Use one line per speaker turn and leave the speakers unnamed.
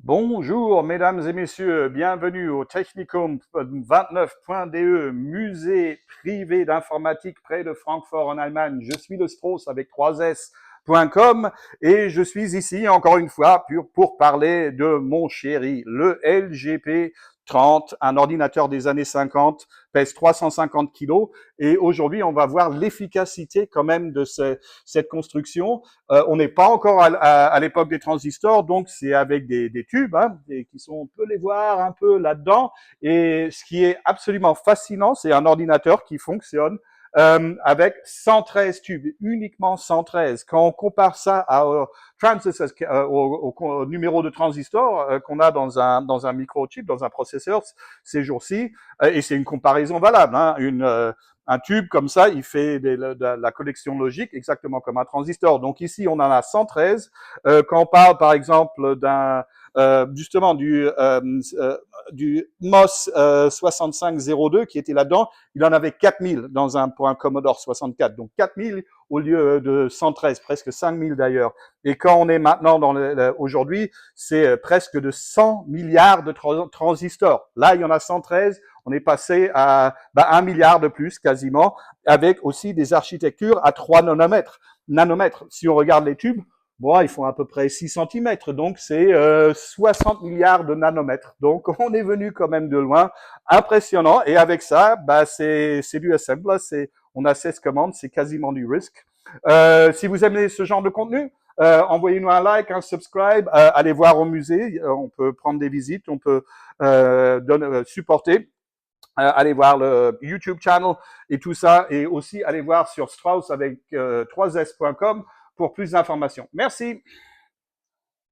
Bonjour mesdames et messieurs, bienvenue au Technicum 29.de, musée privé d'informatique près de Francfort en Allemagne. Je suis le Strauss avec 3s.com et je suis ici encore une fois pour parler de mon chéri, le LGP 30, un ordinateur des années 50, pèse 350 kilos et aujourd'hui on va voir l'efficacité quand même de cette construction. On n'est pas encore à l'époque des transistors, donc c'est avec des tubes, hein, qui sont, on peut les voir un peu là-dedans. Et ce qui est absolument fascinant, c'est un ordinateur qui fonctionne avec 113 tubes, uniquement 113. Quand on compare ça au numéro de transistor qu'on a dans un microchip, dans un processeur ces jours-ci, et c'est une comparaison valable, hein, un tube comme ça, il fait de la connexion logique exactement comme un transistor. Donc ici, on en a 113. Quand on parle, par exemple, justement du MOS 6502 qui était là-dedans, il en avait 4000 pour un Commodore 64. Donc 4000 au lieu de 113, presque 5000 d'ailleurs. Et quand on est maintenant aujourd'hui, c'est presque de 100 milliards de transistors. Là, il y en a 113. On est passé à 1 milliard de plus quasiment, avec aussi des architectures à 3 nanomètres. Si on regarde les tubes, bon, ils font à peu près 6 centimètres, donc c'est 60 milliards de nanomètres. Donc on est venu quand même de loin, impressionnant. Et avec ça, c'est du assembler, on a 16 commandes, c'est quasiment du RISC. Si vous aimez ce genre de contenu, envoyez-nous un like, un subscribe, allez voir au musée, on peut prendre des visites, on peut supporter. Allez voir le YouTube channel et tout ça, et aussi allez voir sur Strauss avec 3s.com pour plus d'informations. Merci.